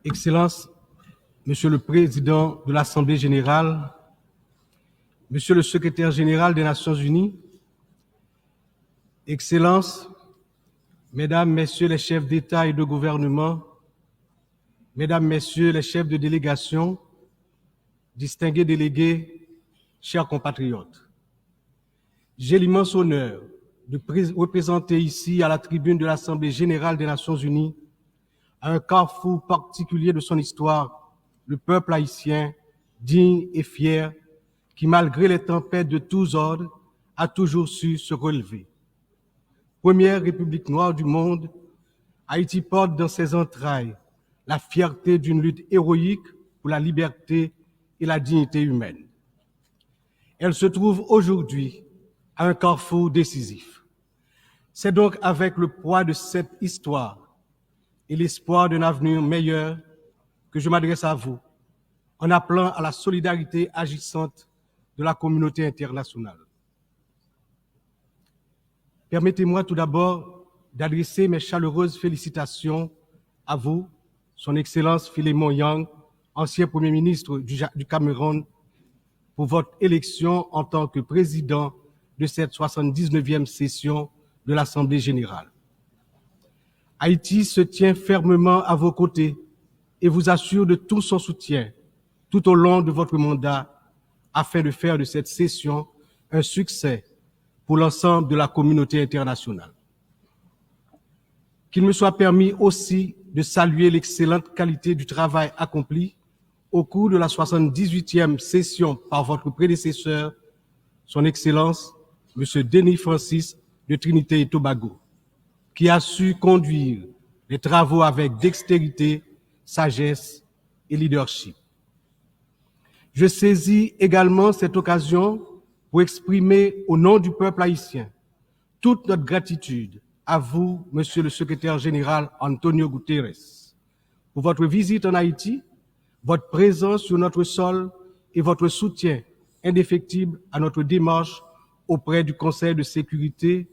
Excellences, Monsieur le Président de l'Assemblée générale, Monsieur le Secrétaire général des Nations unies, Excellences, Mesdames, Messieurs les chefs d'État et de gouvernement, Mesdames, Messieurs les chefs de délégation, distingués délégués, chers compatriotes, j'ai l'immense honneur de représenter ici à la tribune de l'Assemblée générale des Nations unies, à un carrefour particulier de son histoire, le peuple haïtien, digne et fier, qui, malgré les tempêtes de tous ordres, a toujours su se relever. Première république noire du monde, Haïti porte dans ses entrailles la fierté d'une lutte héroïque pour la liberté et la dignité humaine. Elle se trouve aujourd'hui à un carrefour décisif. C'est donc avec le poids de cette histoire et l'espoir d'un avenir meilleur que je m'adresse à vous en appelant à la solidarité agissante de la communauté internationale. Permettez-moi tout d'abord d'adresser mes chaleureuses félicitations à vous, Son Excellence Philémon Yang, ancien Premier ministre du Cameroun, pour votre élection en tant que président de cette 79e session de l'Assemblée générale. Haïti se tient fermement à vos côtés et vous assure de tout son soutien tout au long de votre mandat afin de faire de cette session un succès pour l'ensemble de la communauté internationale. Qu'il me soit permis aussi de saluer l'excellente qualité du travail accompli au cours de la 78e session par votre prédécesseur, Son Excellence, M. Denis Francis de Trinité et Tobago, qui a su conduire les travaux avec dextérité, sagesse et leadership. Je saisis également cette occasion pour exprimer au nom du peuple haïtien toute notre gratitude à vous, Monsieur le Secrétaire général Antonio Guterres, pour votre visite en Haïti, votre présence sur notre sol et votre soutien indéfectible à notre démarche auprès du Conseil de sécurité,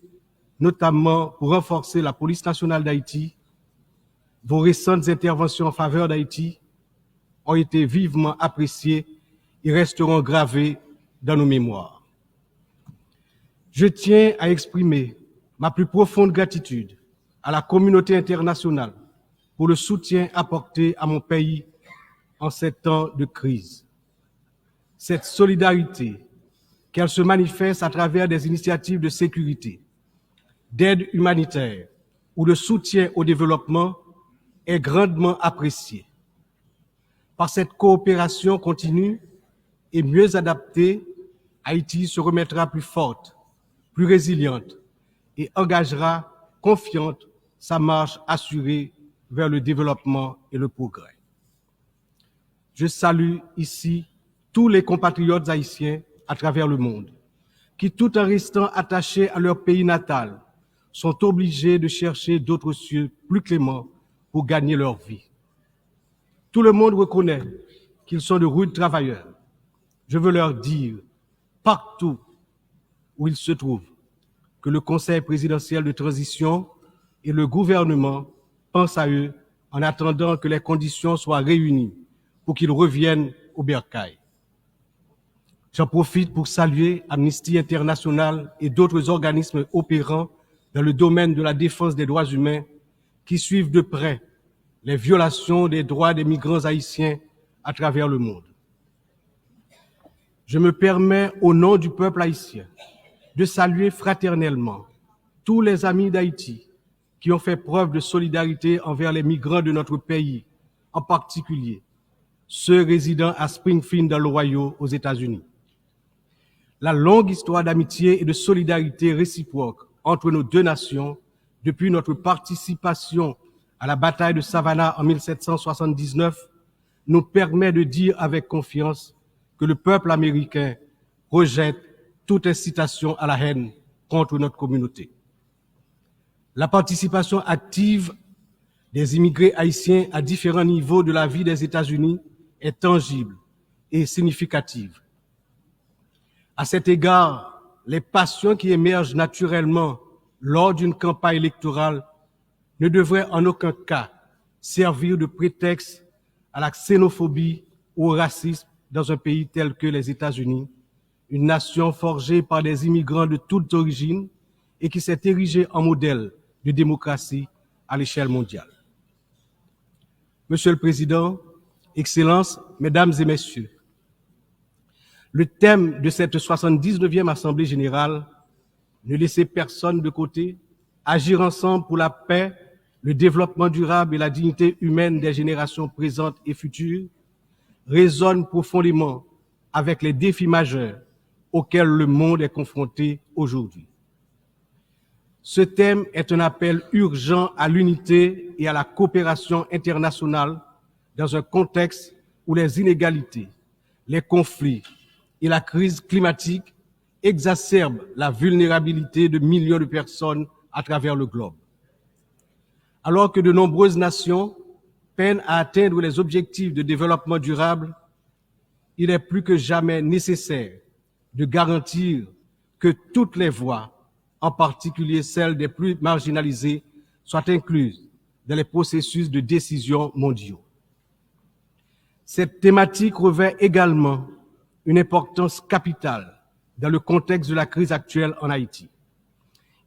notamment pour renforcer la police nationale d'Haïti. Vos récentes interventions en faveur d'Haïti ont été vivement appréciées et resteront gravées dans nos mémoires. Je tiens à exprimer ma plus profonde gratitude à la communauté internationale pour le soutien apporté à mon pays en ces temps de crise. Cette solidarité, qu'elle se manifeste à travers des initiatives de sécurité, d'aide humanitaire ou de soutien au développement, est grandement appréciée. Par cette coopération continue et mieux adaptée, Haïti se remettra plus forte, plus résiliente et engagera confiante sa marche assurée vers le développement et le progrès. Je salue ici tous les compatriotes haïtiens à travers le monde, qui, tout en restant attachés à leur pays natal, sont obligés de chercher d'autres cieux plus cléments pour gagner leur vie. Tout le monde reconnaît qu'ils sont de rudes travailleurs. Je veux leur dire, partout où ils se trouvent, que le Conseil présidentiel de transition et le gouvernement pensent à eux en attendant que les conditions soient réunies pour qu'ils reviennent au bercail. J'en profite pour saluer Amnesty International et d'autres organismes opérant dans le domaine de la défense des droits humains qui suivent de près les violations des droits des migrants haïtiens à travers le monde. Je me permets, au nom du peuple haïtien, de saluer fraternellement tous les amis d'Haïti qui ont fait preuve de solidarité envers les migrants de notre pays, en particulier ceux résidant à Springfield dans l'Ohio aux États-Unis. La longue histoire d'amitié et de solidarité réciproque entre nos deux nations, depuis notre participation à la bataille de Savannah en 1779, nous permet de dire avec confiance que le peuple américain rejette toute incitation à la haine contre notre communauté. La participation active des immigrés haïtiens à différents niveaux de la vie des États-Unis est tangible et significative. À cet égard, les passions qui émergent naturellement lors d'une campagne électorale ne devraient en aucun cas servir de prétexte à la xénophobie ou au racisme dans un pays tel que les États-Unis, une nation forgée par des immigrants de toutes origines et qui s'est érigée en modèle de démocratie à l'échelle mondiale. Monsieur le Président, Excellences, Mesdames et Messieurs, le thème de cette 79e Assemblée générale, ne laisser personne de côté, agir ensemble pour la paix, le développement durable et la dignité humaine des générations présentes et futures, résonne profondément avec les défis majeurs auxquels le monde est confronté aujourd'hui. Ce thème est un appel urgent à l'unité et à la coopération internationale dans un contexte où les inégalités, les conflits et la crise climatique exacerbent la vulnérabilité de millions de personnes à travers le globe. Alors que de nombreuses nations peinent à atteindre les objectifs de développement durable, il est plus que jamais nécessaire de garantir que toutes les voix, en particulier celles des plus marginalisées, soient incluses dans les processus de décision mondiaux. Cette thématique revêt également une importance capitale dans le contexte de la crise actuelle en Haïti.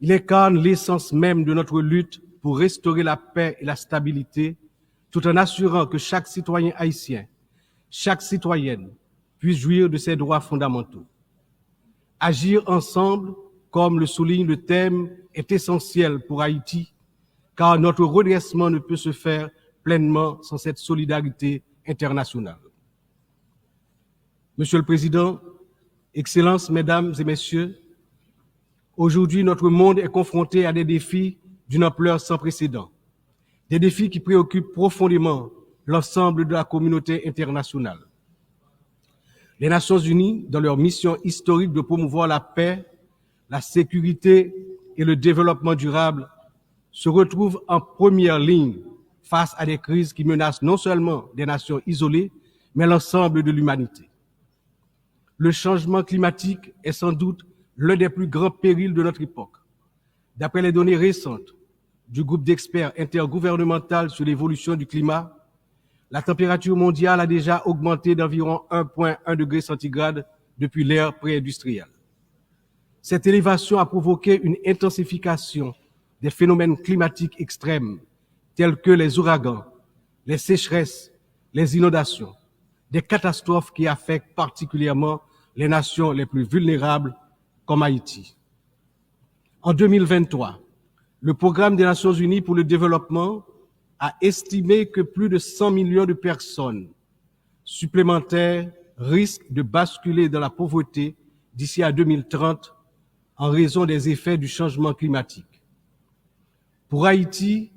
Il incarne l'essence même de notre lutte pour restaurer la paix et la stabilité, tout en assurant que chaque citoyen haïtien, chaque citoyenne puisse jouir de ses droits fondamentaux. Agir ensemble, comme le souligne le thème, est essentiel pour Haïti, car notre redressement ne peut se faire pleinement sans cette solidarité internationale. Monsieur le Président, Excellences, Mesdames et Messieurs, aujourd'hui, notre monde est confronté à des défis d'une ampleur sans précédent, des défis qui préoccupent profondément l'ensemble de la communauté internationale. Les Nations Unies, dans leur mission historique de promouvoir la paix, la sécurité et le développement durable, se retrouvent en première ligne face à des crises qui menacent non seulement des nations isolées, mais l'ensemble de l'humanité. Le changement climatique est sans doute l'un des plus grands périls de notre époque. D'après les données récentes du groupe d'experts intergouvernemental sur l'évolution du climat, la température mondiale a déjà augmenté d'environ 1,1 degré centigrade depuis l'ère pré-industrielle. Cette élévation a provoqué une intensification des phénomènes climatiques extrêmes, tels que les ouragans, les sécheresses, les inondations, des catastrophes qui affectent particulièrement les nations les plus vulnérables comme Haïti. En 2023, le Programme des Nations Unies pour le développement a estimé que plus de 100 millions de personnes supplémentaires risquent de basculer dans la pauvreté d'ici à 2030 en raison des effets du changement climatique. Pour Haïti,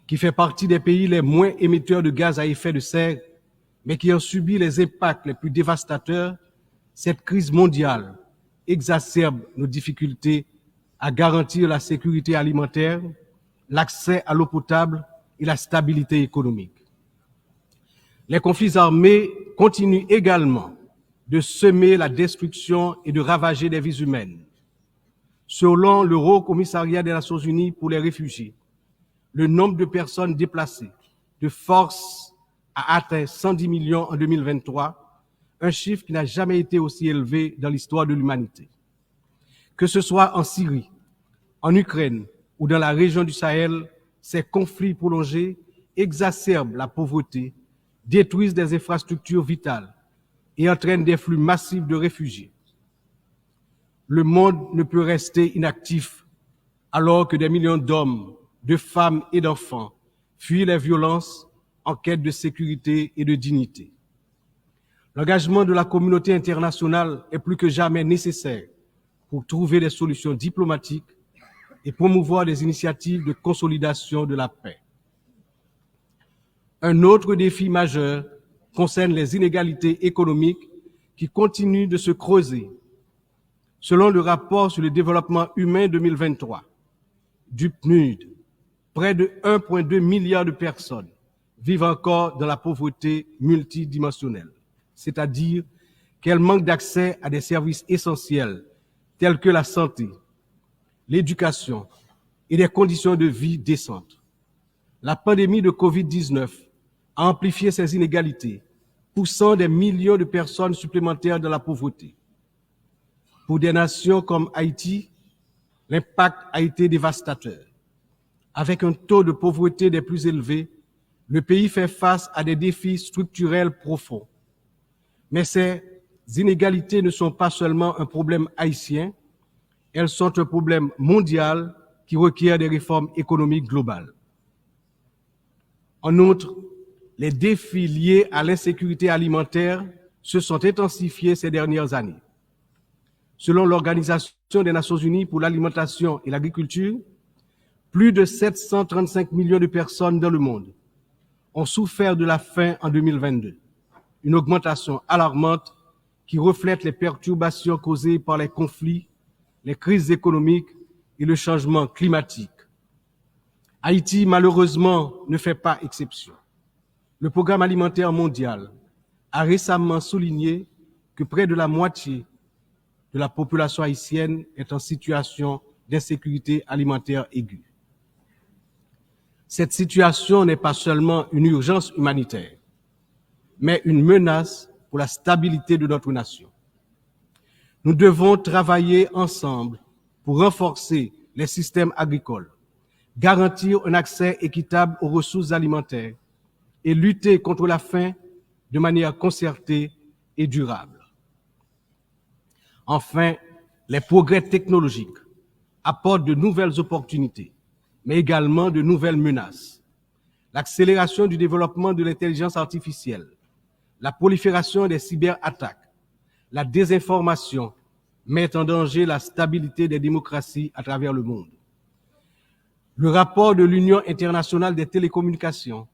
qui fait partie des pays les moins émetteurs de gaz à effet de serre, mais qui ont subi les impacts les plus dévastateurs, cette crise mondiale exacerbe nos difficultés à garantir la sécurité alimentaire, l'accès à l'eau potable et la stabilité économique. Les conflits armés continuent également de semer la destruction et de ravager des vies humaines. Selon le Haut Commissariat des Nations Unies pour les réfugiés, le nombre de personnes déplacées de force a atteint 110 millions en 2023, un chiffre qui n'a jamais été aussi élevé dans l'histoire de l'humanité. Que ce soit en Syrie, en Ukraine ou dans la région du Sahel, ces conflits prolongés exacerbent la pauvreté, détruisent des infrastructures vitales et entraînent des flux massifs de réfugiés. Le monde ne peut rester inactif alors que des millions d'hommes, de femmes et d'enfants fuient les violences en quête de sécurité et de dignité. L'engagement de la communauté internationale est plus que jamais nécessaire pour trouver des solutions diplomatiques et promouvoir des initiatives de consolidation de la paix. Un autre défi majeur concerne les inégalités économiques qui continuent de se creuser. Selon le rapport sur le développement humain 2023 du PNUD, près de 1,2 milliard de personnes vivent encore dans la pauvreté multidimensionnelle, c'est-à-dire qu'elles manquent d'accès à des services essentiels tels que la santé, l'éducation et des conditions de vie décentes. La pandémie de Covid-19 a amplifié ces inégalités, poussant des millions de personnes supplémentaires dans la pauvreté. Pour des nations comme Haïti, l'impact a été dévastateur. Avec un taux de pauvreté des plus élevés, le pays fait face à des défis structurels profonds. Mais ces inégalités ne sont pas seulement un problème haïtien, elles sont un problème mondial qui requiert des réformes économiques globales. En outre, les défis liés à l'insécurité alimentaire se sont intensifiés ces dernières années. Selon l'Organisation des Nations Unies pour l'alimentation et l'agriculture, plus de 735 millions de personnes dans le monde ont souffert de la faim en 2022, une augmentation alarmante qui reflète les perturbations causées par les conflits, les crises économiques et le changement climatique. Haïti, malheureusement, ne fait pas exception. Le Programme alimentaire mondial a récemment souligné que près de la moitié de la population haïtienne est en situation d'insécurité alimentaire aiguë. Cette situation n'est pas seulement une urgence humanitaire, mais une menace pour la stabilité de notre nation. Nous devons travailler ensemble pour renforcer les systèmes agricoles, garantir un accès équitable aux ressources alimentaires et lutter contre la faim de manière concertée et durable. Enfin, les progrès technologiques apportent de nouvelles opportunités, mais également de nouvelles menaces. L'accélération du développement de l'intelligence artificielle, la prolifération des cyberattaques, la désinformation mettent en danger la stabilité des démocraties à travers le monde. Le rapport de l'Union internationale des télécommunications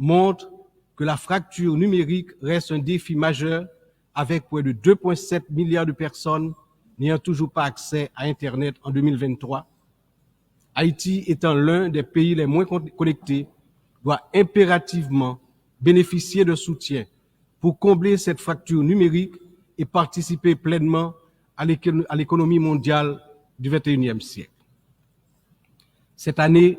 montre que la fracture numérique reste un défi majeur avec près de 2,7 milliards de personnes n'ayant toujours pas accès à Internet en 2023. Haïti étant l'un des pays les moins connectés, doit impérativement bénéficier de soutien pour combler cette fracture numérique et participer pleinement à l'économie mondiale du XXIe siècle. Cette année,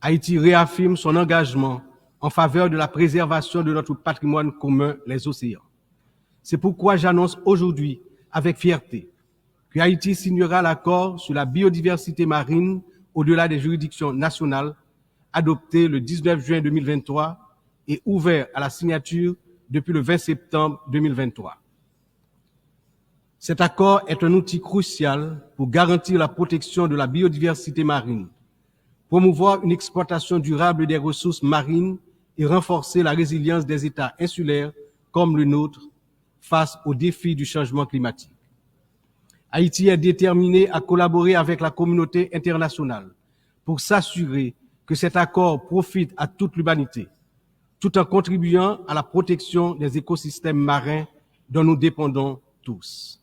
Haïti réaffirme son engagement en faveur de la préservation de notre patrimoine commun, les océans. C'est pourquoi j'annonce aujourd'hui avec fierté que Haïti signera l'accord sur la biodiversité marine au-delà des juridictions nationales, adopté le 19 juin 2023 et ouvert à la signature depuis le 20 septembre 2023. Cet accord est un outil crucial pour garantir la protection de la biodiversité marine, promouvoir une exploitation durable des ressources marines et renforcer la résilience des États insulaires comme le nôtre face aux défis du changement climatique. Haïti est déterminé à collaborer avec la communauté internationale pour s'assurer que cet accord profite à toute l'humanité, tout en contribuant à la protection des écosystèmes marins dont nous dépendons tous.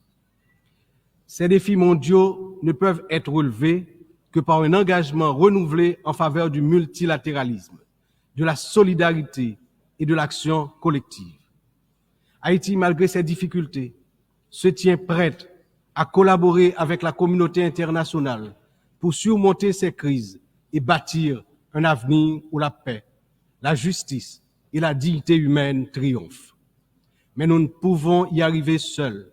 Ces défis mondiaux ne peuvent être relevés que par un engagement renouvelé en faveur du multilatéralisme, de la solidarité et de l'action collective. Haïti, malgré ses difficultés, se tient prête à collaborer avec la communauté internationale pour surmonter ces crises et bâtir un avenir où la paix, la justice et la dignité humaine triomphent. Mais nous ne pouvons y arriver seuls.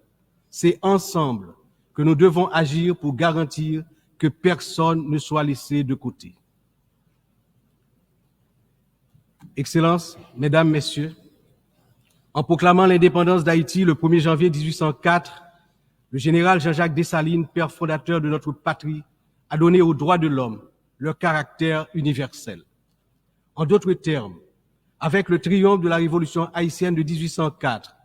C'est ensemble que nous devons agir pour garantir que personne ne soit laissé de côté. Excellences, Mesdames, Messieurs, en proclamant l'indépendance d'Haïti le 1er janvier 1804, le général Jean-Jacques Dessalines, père fondateur de notre patrie, a donné aux droits de l'homme leur caractère universel. En d'autres termes, avec le triomphe de la révolution haïtienne de 1804,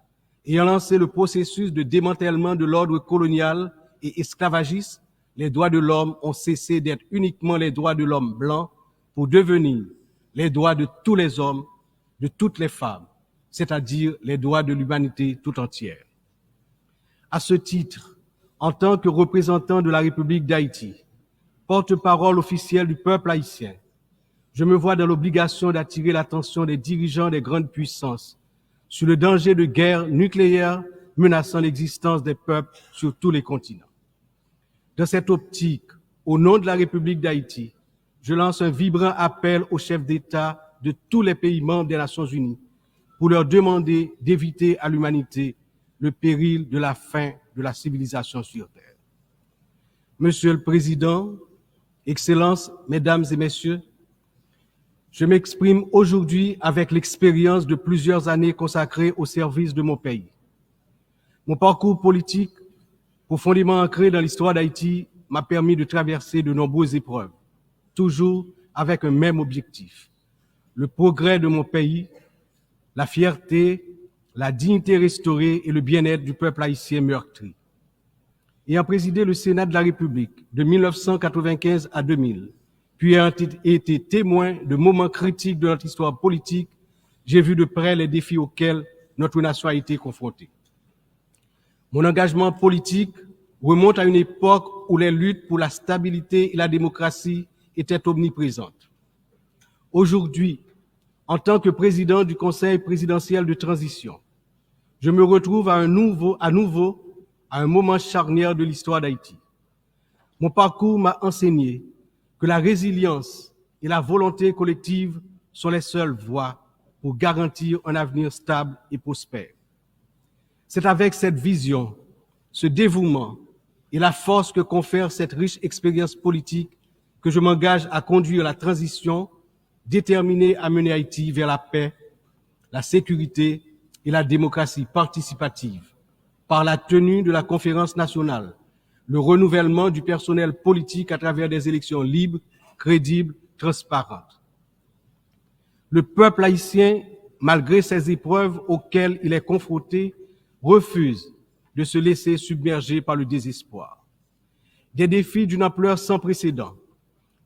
ayant lancé le processus de démantèlement de l'ordre colonial et esclavagiste, les droits de l'homme ont cessé d'être uniquement les droits de l'homme blanc pour devenir les droits de tous les hommes, de toutes les femmes, c'est-à-dire les droits de l'humanité tout entière. À ce titre, en tant que représentant de la République d'Haïti, porte-parole officielle du peuple haïtien, je me vois dans l'obligation d'attirer l'attention des dirigeants des grandes puissances sur le danger de guerre nucléaire menaçant l'existence des peuples sur tous les continents. Dans cette optique, au nom de la République d'Haïti, je lance un vibrant appel aux chefs d'État de tous les pays membres des Nations Unies pour leur demander d'éviter à l'humanité le péril de la fin de la civilisation sur Terre. Monsieur le Président, Excellences, Mesdames et Messieurs, je m'exprime aujourd'hui avec l'expérience de plusieurs années consacrées au service de mon pays. Mon parcours politique, profondément ancré dans l'histoire d'Haïti, m'a permis de traverser de nombreuses épreuves, toujours avec un même objectif, le progrès de mon pays, la fierté, la dignité restaurée et le bien-être du peuple haïtien meurtri. Ayant présidé le Sénat de la République de 1995 à 2000, puis ayant été témoin de moments critiques de notre histoire politique, j'ai vu de près les défis auxquels notre nation a été confrontée. Mon engagement politique remonte à une époque où les luttes pour la stabilité et la démocratie étaient omniprésentes. Aujourd'hui, en tant que président du Conseil présidentiel de transition, je me retrouve à nouveau à un moment charnière de l'histoire d'Haïti. Mon parcours m'a enseigné que la résilience et la volonté collective sont les seules voies pour garantir un avenir stable et prospère. C'est avec cette vision, ce dévouement et la force que confère cette riche expérience politique que je m'engage à conduire la transition déterminée à mener Haïti vers la paix, la sécurité et la démocratie participative par la tenue de la conférence nationale, le renouvellement du personnel politique à travers des élections libres, crédibles, transparentes. Le peuple haïtien, malgré ces épreuves auxquelles il est confronté, refuse de se laisser submerger par le désespoir. Des défis d'une ampleur sans précédent,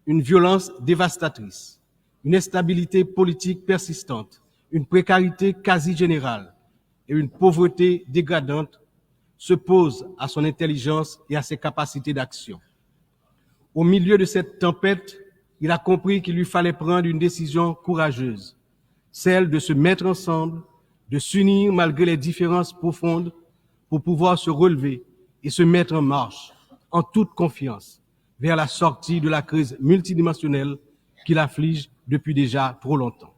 une violence dévastatrice, une instabilité politique persistante, une précarité quasi générale et une pauvreté dégradante se posent à son intelligence et à ses capacités d'action. Au milieu de cette tempête, il a compris qu'il lui fallait prendre une décision courageuse, celle de se mettre ensemble, de s'unir malgré les différences profondes pour pouvoir se relever et se mettre en marche, en toute confiance, vers la sortie de la crise multidimensionnelle qui l'afflige depuis déjà trop longtemps.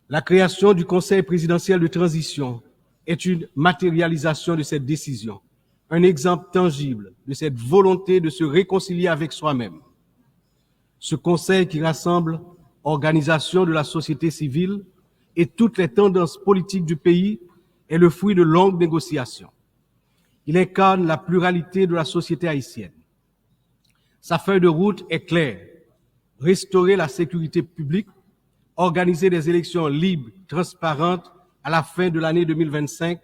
La création du Conseil présidentiel de transition est une matérialisation de cette décision, un exemple tangible de cette volonté de se réconcilier avec soi-même. Ce Conseil qui rassemble organisations de la société civile et toutes les tendances politiques du pays est le fruit de longues négociations. Il incarne la pluralité de la société haïtienne. Sa feuille de route est claire: restaurer la sécurité publique, organiser des élections libres, transparentes à la fin de l'année 2025,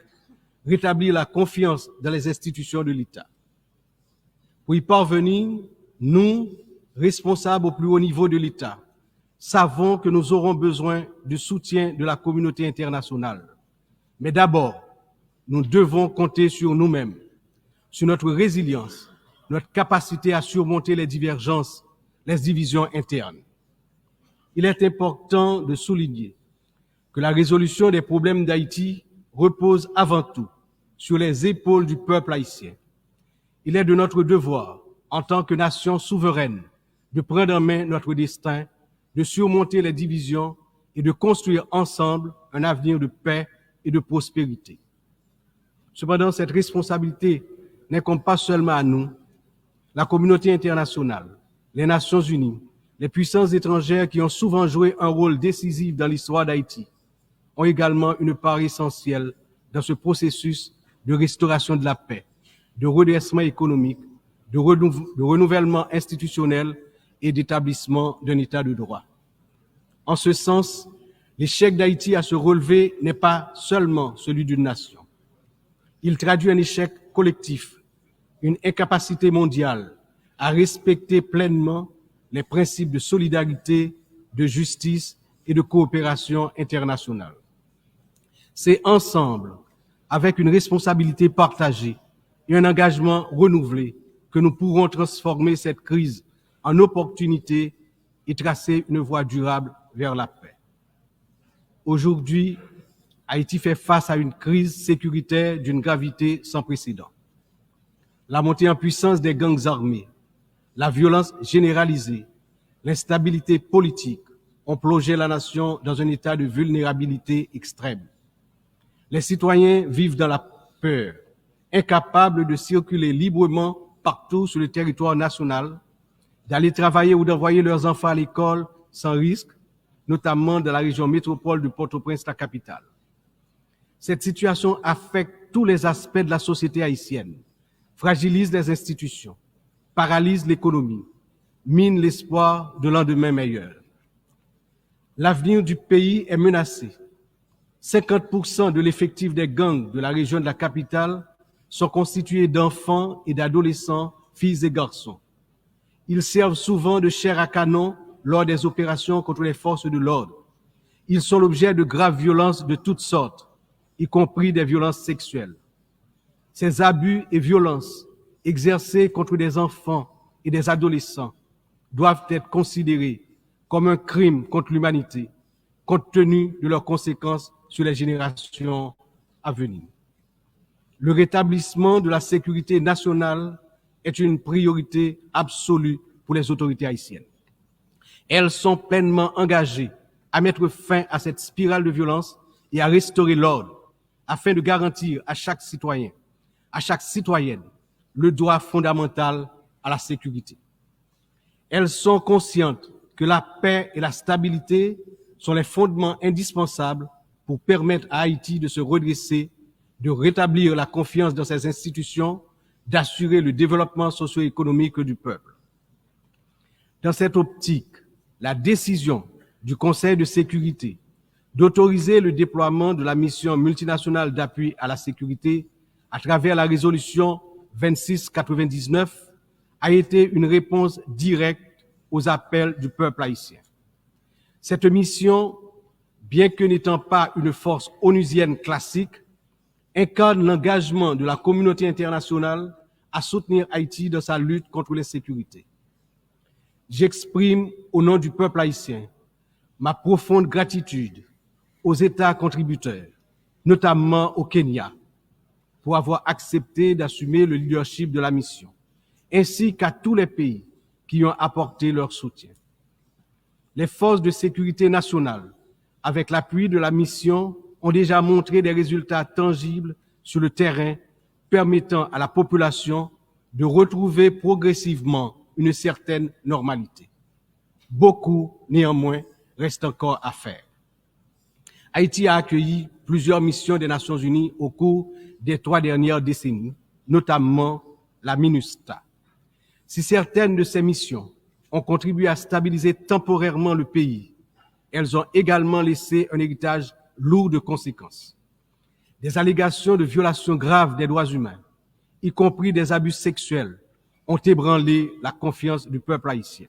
rétablir la confiance dans les institutions de l'État. Pour y parvenir, nous, responsables au plus haut niveau de l'État, savons que nous aurons besoin du soutien de la communauté internationale. Mais d'abord, nous devons compter sur nous-mêmes, sur notre résilience, notre capacité à surmonter les divergences, les divisions internes. Il est important de souligner que la résolution des problèmes d'Haïti repose avant tout sur les épaules du peuple haïtien. Il est de notre devoir, en tant que nation souveraine, de prendre en main notre destin, de surmonter les divisions et de construire ensemble un avenir de paix et de prospérité. Cependant, cette responsabilité n'incombe pas seulement à nous. La communauté internationale, les Nations Unies, les puissances étrangères qui ont souvent joué un rôle décisif dans l'histoire d'Haïti ont également une part essentielle dans ce processus de restauration de la paix, de redressement économique, de renouvellement institutionnel et d'établissement d'un État de droit. En ce sens, l'échec d'Haïti à se relever n'est pas seulement celui d'une nation. Il traduit un échec collectif, une incapacité mondiale à respecter pleinement les principes de solidarité, de justice et de coopération internationale. C'est ensemble, avec une responsabilité partagée et un engagement renouvelé, que nous pourrons transformer cette crise en opportunité et tracer une voie durable vers la paix. Aujourd'hui, Haïti fait face à une crise sécuritaire d'une gravité sans précédent. La montée en puissance des gangs armés, la violence généralisée, l'instabilité politique ont plongé la nation dans un état de vulnérabilité extrême. Les citoyens vivent dans la peur, incapables de circuler librement partout sur le territoire national, d'aller travailler ou d'envoyer leurs enfants à l'école sans risque, notamment dans la région métropole de Port-au-Prince, la capitale. Cette situation affecte tous les aspects de la société haïtienne, fragilise les institutions, paralyse l'économie, mine l'espoir de lendemain meilleur. L'avenir du pays est menacé. 50% de l'effectif des gangs de la région de la capitale sont constitués d'enfants et d'adolescents, filles et garçons. Ils servent souvent de chair à canon lors des opérations contre les forces de l'ordre. Ils sont l'objet de graves violences de toutes sortes, y compris des violences sexuelles. Ces abus et violences exercés contre des enfants et des adolescents doivent être considérés comme un crime contre l'humanité, compte tenu de leurs conséquences sur les générations à venir. Le rétablissement de la sécurité nationale est une priorité absolue pour les autorités haïtiennes. Elles sont pleinement engagées à mettre fin à cette spirale de violence et à restaurer l'ordre afin de garantir à chaque citoyen, à chaque citoyenne, le droit fondamental à la sécurité. Elles sont conscientes que la paix et la stabilité sont les fondements indispensables pour permettre à Haïti de se redresser, de rétablir la confiance dans ses institutions, d'assurer le développement socio-économique du peuple. Dans cette optique, la décision du Conseil de sécurité d'autoriser le déploiement de la mission multinationale d'appui à la sécurité à travers la résolution 2699 a été une réponse directe aux appels du peuple haïtien. Cette mission, bien que n'étant pas une force onusienne classique, incarne l'engagement de la communauté internationale à soutenir Haïti dans sa lutte contre l'insécurité. J'exprime au nom du peuple haïtien ma profonde gratitude aux États contributeurs, notamment au Kenya, pour avoir accepté d'assumer le leadership de la mission, ainsi qu'à tous les pays qui ont apporté leur soutien. Les forces de sécurité nationale, avec l'appui de la mission, ont déjà montré des résultats tangibles sur le terrain, permettant à la population de retrouver progressivement une certaine normalité. Beaucoup, néanmoins, reste encore à faire. Haïti a accueilli plusieurs missions des Nations Unies au cours des 3 dernières décennies, notamment la MINUSTA. Si certaines de ces missions ont contribué à stabiliser temporairement le pays, elles ont également laissé un héritage lourd de conséquences. Des allégations de violations graves des droits humains, y compris des abus sexuels, ont ébranlé la confiance du peuple haïtien.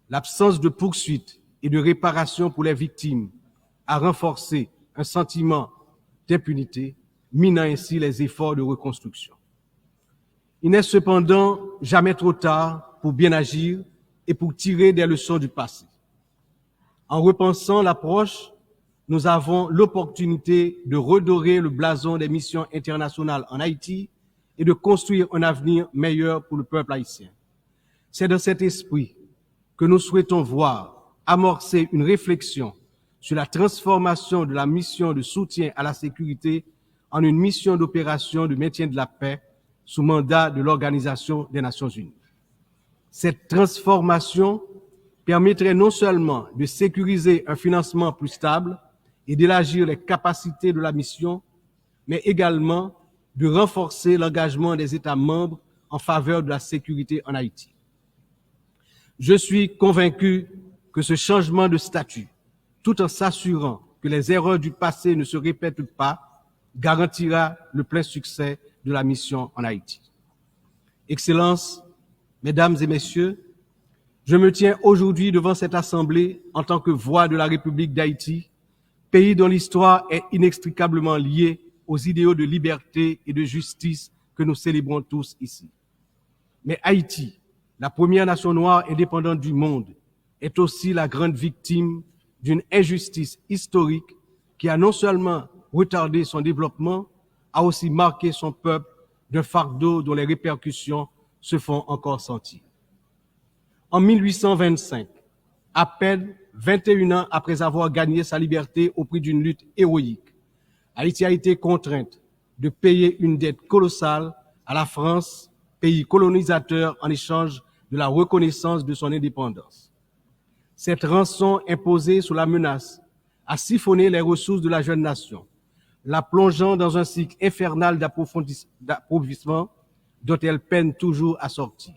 L'absence de poursuites et de réparation pour les victimes a renforcé un sentiment d'impunité, minant ainsi les efforts de reconstruction. Il n'est cependant jamais trop tard pour bien agir et pour tirer des leçons du passé. En repensant l'approche, nous avons l'opportunité de redorer le blason des missions internationales en Haïti et de construire un avenir meilleur pour le peuple haïtien. C'est dans cet esprit que nous souhaitons voir amorcer une réflexion sur la transformation de la mission de soutien à la sécurité en une mission d'opération de maintien de la paix sous mandat de l'Organisation des Nations Unies. Cette transformation permettrait non seulement de sécuriser un financement plus stable et d'élargir les capacités de la mission, mais également de renforcer l'engagement des États membres en faveur de la sécurité en Haïti. Je suis convaincu que ce changement de statut, tout en s'assurant que les erreurs du passé ne se répètent pas, garantira le plein succès de la mission en Haïti. Excellences, Mesdames et Messieurs, je me tiens aujourd'hui devant cette Assemblée en tant que voix de la République d'Haïti, pays dont l'histoire est inextricablement liée aux idéaux de liberté et de justice que nous célébrons tous ici. Mais Haïti, la première nation noire indépendante du monde, est aussi la grande victime d'une injustice historique qui a non seulement retardé son développement, a aussi marqué son peuple d'un fardeau dont les répercussions se font encore sentir. En 1825, à peine 21 ans après avoir gagné sa liberté au prix d'une lutte héroïque, Haïti a été contrainte de payer une dette colossale à la France, pays colonisateur, en échange de la reconnaissance de son indépendance. Cette rançon imposée sous la menace a siphonné les ressources de la jeune nation, la plongeant dans un cycle infernal d'appauvrissement dont elle peine toujours à sortir.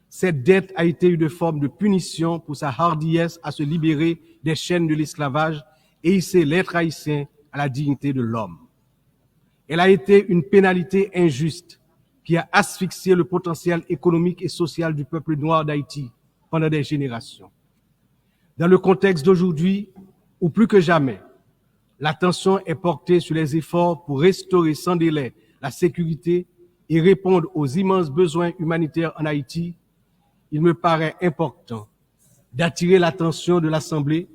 Cette dette a été une forme de punition pour sa hardiesse à se libérer des chaînes de l'esclavage et hisser l'être haïtien à la dignité de l'homme. Elle a été une pénalité injuste qui a asphyxié le potentiel économique et social du peuple noir d'Haïti pendant des générations. Dans le contexte d'aujourd'hui, où plus que jamais, l'attention est portée sur les efforts pour restaurer sans délai la sécurité et répondre aux immenses besoins humanitaires en Haïti, il me paraît important d'attirer l'attention de l'Assemblée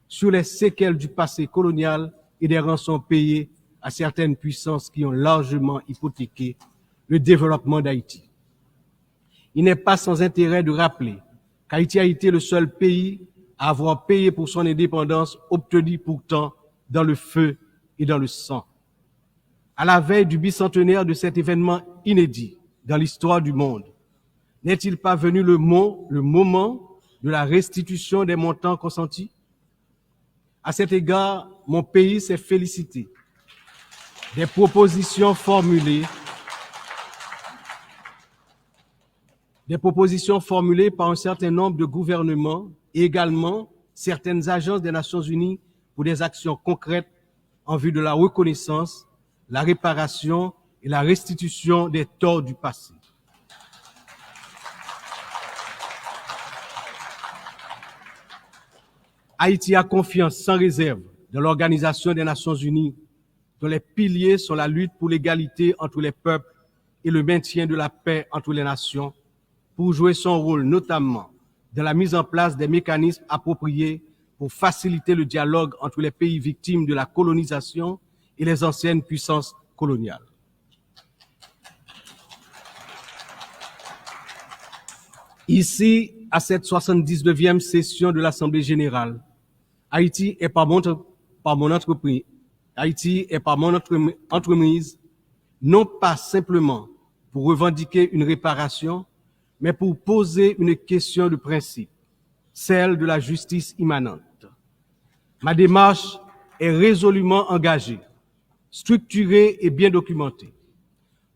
sur les séquelles du passé colonial et des rançons payées à certaines puissances qui ont largement hypothéqué le développement d'Haïti. Il n'est pas sans intérêt de rappeler qu'Haïti a été le seul pays à avoir payé pour son indépendance, obtenue pourtant dans le feu et dans le sang. À la veille du bicentenaire de cet événement inédit dans l'histoire du monde, n'est-il pas venu le moment de la restitution des montants consentis? À cet égard, mon pays s'est félicité des propositions formulées par un certain nombre de gouvernements et également certaines agences des Nations Unies pour des actions concrètes en vue de la reconnaissance, la réparation et la restitution des torts du passé. Haïti a confiance sans réserve dans l'Organisation des Nations Unies, dont les piliers sont la lutte pour l'égalité entre les peuples et le maintien de la paix entre les nations, pour jouer son rôle notamment dans la mise en place des mécanismes appropriés pour faciliter le dialogue entre les pays victimes de la colonisation et les anciennes puissances coloniales. Ici, à cette 79e session de l'Assemblée générale, Haïti est par mon entreprise, non pas simplement pour revendiquer une réparation, mais pour poser une question de principe, celle de la justice immanente. Ma démarche est résolument engagée, structurée et bien documentée.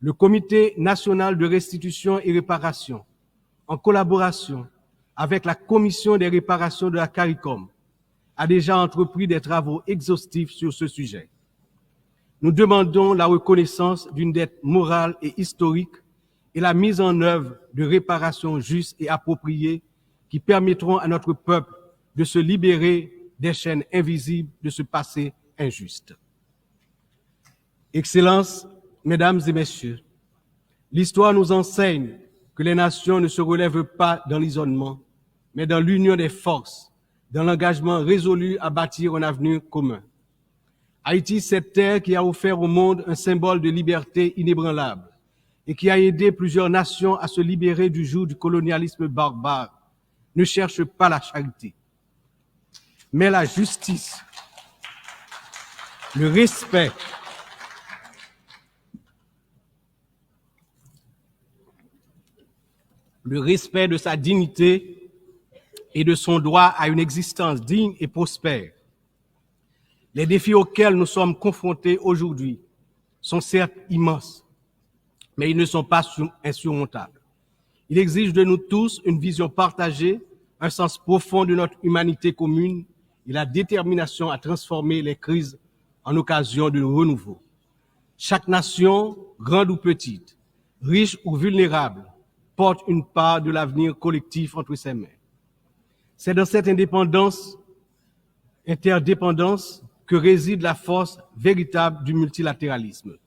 Le Comité national de restitution et réparation, en collaboration avec la Commission des réparations de la CARICOM, a déjà entrepris des travaux exhaustifs sur ce sujet. Nous demandons la reconnaissance d'une dette morale et historique et la mise en œuvre de réparations justes et appropriées qui permettront à notre peuple de se libérer des chaînes invisibles de ce passé injuste. Excellences, Mesdames et Messieurs, l'histoire nous enseigne que les nations ne se relèvent pas dans l'isolement, mais dans l'union des forces, dans l'engagement résolu à bâtir un avenir commun. Haïti, cette terre qui a offert au monde un symbole de liberté inébranlable et qui a aidé plusieurs nations à se libérer du joug du colonialisme barbare, ne cherche pas la charité, mais la justice, le respect, de sa dignité et de son droit à une existence digne et prospère. Les défis auxquels nous sommes confrontés aujourd'hui sont certes immenses, mais ils ne sont pas insurmontables. Il exige de nous tous une vision partagée, un sens profond de notre humanité commune et la détermination à transformer les crises en occasion de renouveau. Chaque nation, grande ou petite, riche ou vulnérable, porte une part de l'avenir collectif entre ses mains. C'est dans cette interdépendance que réside la force véritable du multilatéralisme.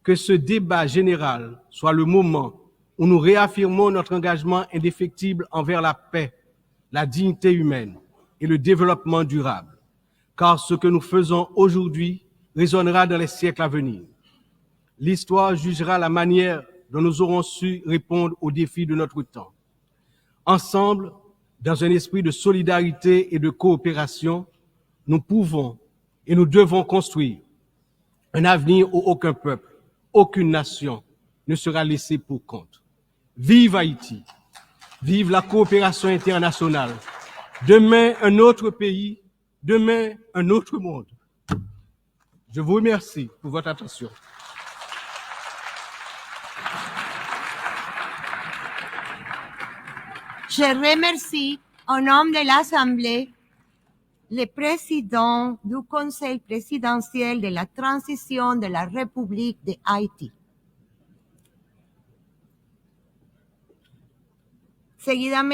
Que ce débat général soit le moment où nous réaffirmons notre engagement indéfectible envers la paix, la dignité humaine et le développement durable, car ce que nous faisons aujourd'hui résonnera dans les siècles à venir. L'histoire jugera la manière dont nous aurons su répondre aux défis de notre temps. Ensemble, dans un esprit de solidarité et de coopération, nous pouvons et nous devons construire un avenir où aucun peuple, aucune nation ne sera laissé pour compte. Vive Haïti! Vive la coopération internationale! Demain, un autre pays, demain, un autre monde. Je vous remercie pour votre attention. Je remercie au nom de l'Assemblée le président du Conseil présidentiel de la transition de la République de Haïti. Seguidamente,